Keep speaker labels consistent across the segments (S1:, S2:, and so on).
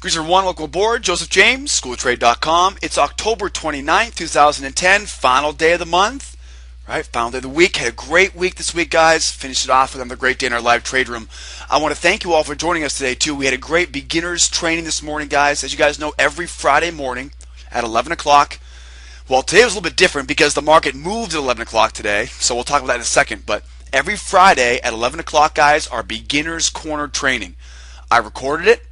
S1: Cruiser 1 local board, Joseph James, schooltrade.com. It's October 29th, 2010, final day of the month, right? Final day of the week. Had a great week this week, guys. Finished it off with another great day in our live trade room. I want to thank you all for joining us today, too. We had a great beginners training this morning, guys. As you guys know, every Friday morning at 11 o'clock. Well, today was a little bit different because the market moved at 11 o'clock today, so we'll talk about that in a second. But every Friday at 11 o'clock, guys, our beginners corner training. I recorded it,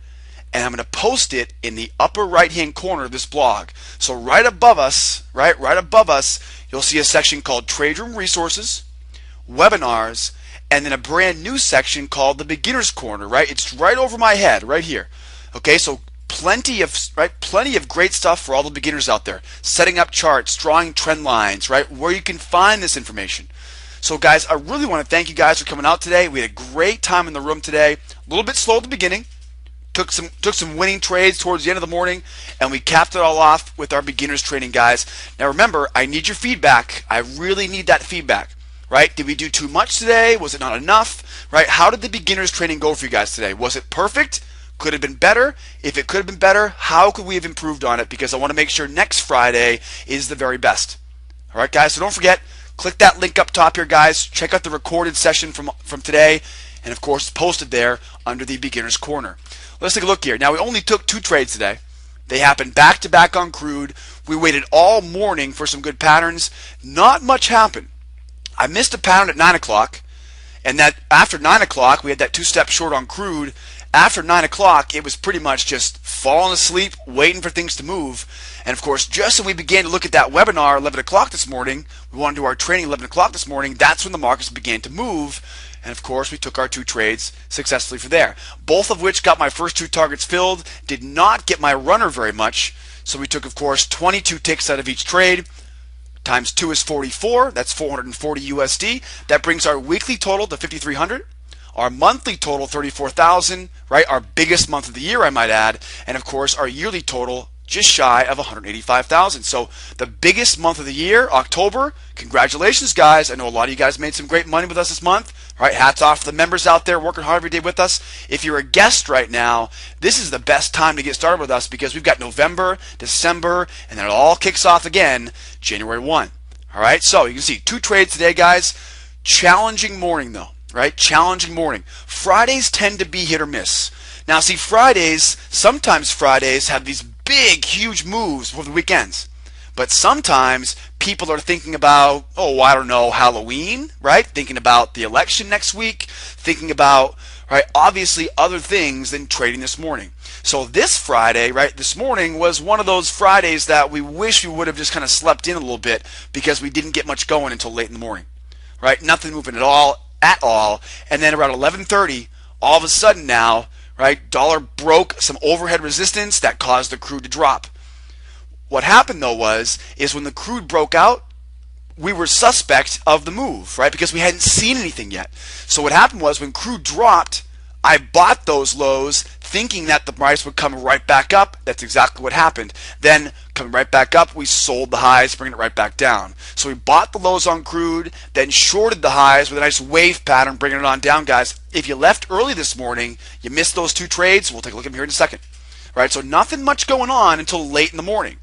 S1: and I'm going to post it in the upper right-hand corner of this blog. So right above us, right above us, you'll see a section called Trade Room Resources, Webinars, and then a brand new section called the Beginner's Corner, right? It's right over my head, right here. Okay, so plenty of great stuff for all the beginners out there. Setting up charts, drawing trend lines, right? Where you can find this information. So guys, I really want to thank you guys for coming out today. We had a great time in the room today. A little bit slow at the beginning. Took some winning trades towards the end of the morning, and we capped it all off with our beginners training, guys. Now remember, I need your feedback. I really need that feedback, right? Did we do too much today? Was it not enough, right? How did the beginners training go for you guys today? Was it perfect? Could it have been better? If it could have been better, how could we have improved on it? Because I want to make sure next Friday is the very best. All right, guys, so don't forget, click that link up top here, guys. Check out the recorded session from today, and of course, posted there under the beginner's corner. Let's take a look here. Now, we only took 2 trades today. They happened back-to-back on crude. We waited all morning for some good patterns. Not much happened. I missed a pattern at 9 o'clock, and that after 9 o'clock, we had that 2-step short on crude. After 9 o'clock, it was pretty much just falling asleep, waiting for things to move. And of course, just when we began to look at that webinar 11 o'clock this morning, we wanted to do our training 11 o'clock this morning, that's when the markets began to move. And of course, we took our 2 trades successfully for there. Both of which got my first 2 targets filled, did not get my runner very much. So we took, of course, 22 ticks out of each trade. Times 2 is 44, that's 440 USD. That brings our weekly total to 5,300. Our monthly total, 34,000, right? Our biggest month of the year, I might add. And of course, our yearly total, just shy of 185,000. So the biggest month of the year, October. Congratulations, guys. I know a lot of you guys made some great money with us this month. All right, hats off to the members out there working hard every day with us. If you're a guest right now, this is the best time to get started with us because we've got November, December, and then it all kicks off again January 1. All right, so you can see 2 trades today, guys. Challenging morning, though. Right? Challenging morning. Fridays tend to be hit or miss. Now, see, sometimes Fridays have these big, huge moves before the weekends. But sometimes people are thinking about, oh, I don't know, Halloween, right? Thinking about the election next week, thinking about, right, obviously other things than trading this morning. So this Friday, right, this morning was one of those Fridays that we wish we would have just kind of slept in a little bit because we didn't get much going until late in the morning, right? Nothing moving at all. And then around 11:30, all of a sudden now, right, dollar broke some overhead resistance that caused the crude to drop. What happened though is when the crude broke out, we were suspect of the move, right, because we hadn't seen anything yet. So what happened was when crude dropped, I bought those lows thinking that the price would come right back up. That's exactly what happened. Then coming right back up, we sold the highs, bringing it right back down. So we bought the lows on crude, then shorted the highs with a nice wave pattern, bringing it on down, guys. If you left early this morning, you missed those 2 trades. We'll take a look at them here in a second. Right? So nothing much going on until late in the morning.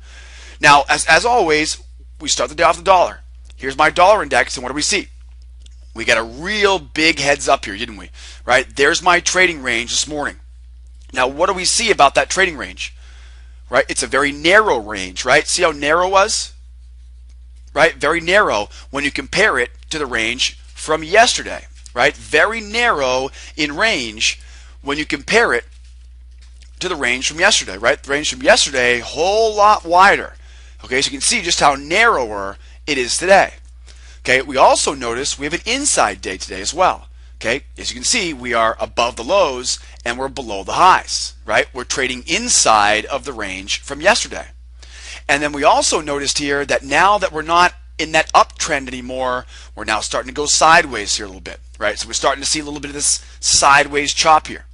S1: Now, as always, we start the day off the dollar. Here's my dollar index, and what do we see? We got a real big heads up here, didn't we? Right? There's my trading range this morning. Now, what do we see about that trading range? Right? It's a very narrow range, right? See how narrow it was? Right? Very narrow when you compare it to the range from yesterday, right? Very narrow in range when you compare it to the range from yesterday, right? The range from yesterday, a whole lot wider. Okay, so you can see just how narrower it is today. Okay, we also notice we have an inside day today as well. Okay, as you can see, we are above the lows and we're below the highs, right? We're trading inside of the range from yesterday. And then we also noticed here that now that we're not in that uptrend anymore, we're now starting to go sideways here a little bit, right? So we're starting to see a little bit of this sideways chop here.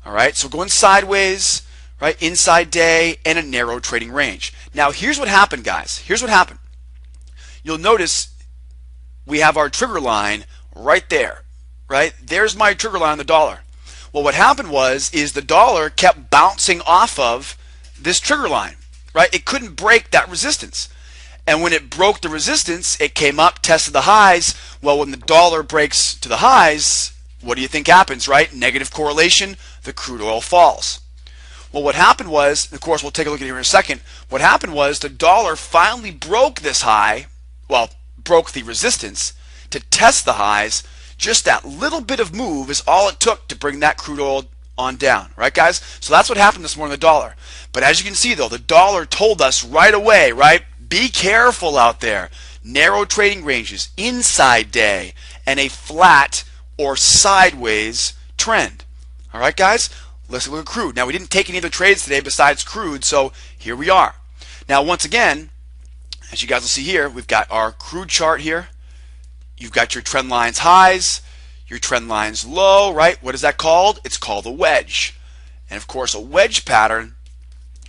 S1: All right, so going sideways, right? Inside day and a narrow trading range. Now, here's what happened, guys. Here's what happened. You'll notice we have our trigger line right there, right? There's my trigger line on the dollar. Well, what happened is the dollar kept bouncing off of this trigger line, right? It couldn't break that resistance. And when it broke the resistance, it came up, tested the highs. Well, when the dollar breaks to the highs, what do you think happens, right? Negative correlation, the crude oil falls. Well, what happened was, of course, we'll take a look at it here in a second. What happened was the dollar finally broke this high, well, broke the resistance to test the highs. Just that little bit of move is all it took to bring that crude oil on down, right, guys? So that's what happened this morning, the dollar. But as you can see, though, the dollar told us right away, right? Be careful out there. Narrow trading ranges, inside day, and a flat or sideways trend. All right, guys? Let's look at crude. Now, we didn't take any other trades today besides crude, so here we are. Now, once again, as you guys will see here, we've got our crude chart here. You've got your trend lines highs, your trend lines low, right? What is that called? It's called a wedge. And of course, a wedge pattern,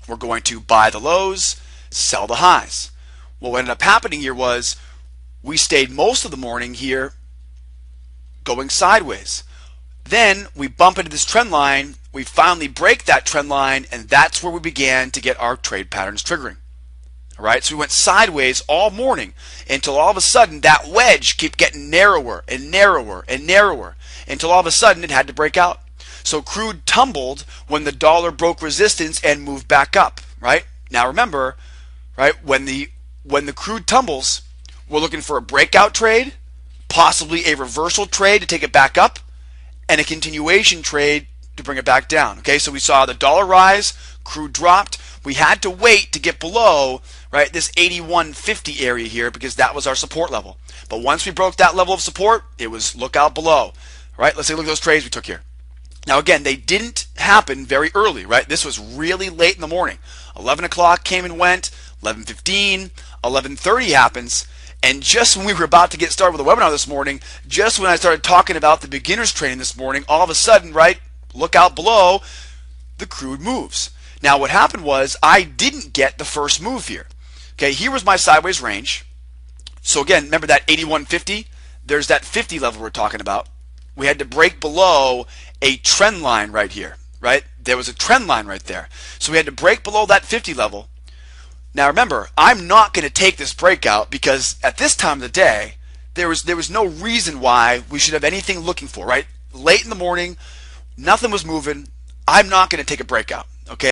S1: we're going to buy the lows, sell the highs. Well, what ended up happening here was we stayed most of the morning here going sideways. Then we bump into this trend line, we finally break that trend line, and that's where we began to get our trade patterns triggering. All right, so we went sideways all morning until all of a sudden that wedge kept getting narrower and narrower and narrower until all of a sudden it had to break out. So crude tumbled when the dollar broke resistance and moved back up, right? Now remember, right, when the crude tumbles, we're looking for a breakout trade, possibly a reversal trade to take it back up, and a continuation trade to bring it back down. Okay, so we saw the dollar rise, crude dropped. We had to wait to get below, right, this 81.50 area here because that was our support level. But once we broke that level of support, it was look out below. All right, let's take a look at those trades we took here. Now again, they didn't happen very early, right? This was really late in the morning. 11 o'clock came and went, 11:15, 11:30 happens, and just when we were about to get started with the webinar this morning, just when I started talking about the beginner's training this morning, all of a sudden, right, look out below, the crude moves. Now what happened was I didn't get the first move here. Okay, here was my sideways range. So again, remember that 81.50? There's that 50 level we're talking about. We had to break below a trend line right here, right? There was a trend line right there. So we had to break below that 50 level. Now remember, I'm not going to take this breakout because at this time of the day, there was no reason why we should have anything looking for, right? Late in the morning, nothing was moving. I'm not going to take a breakout.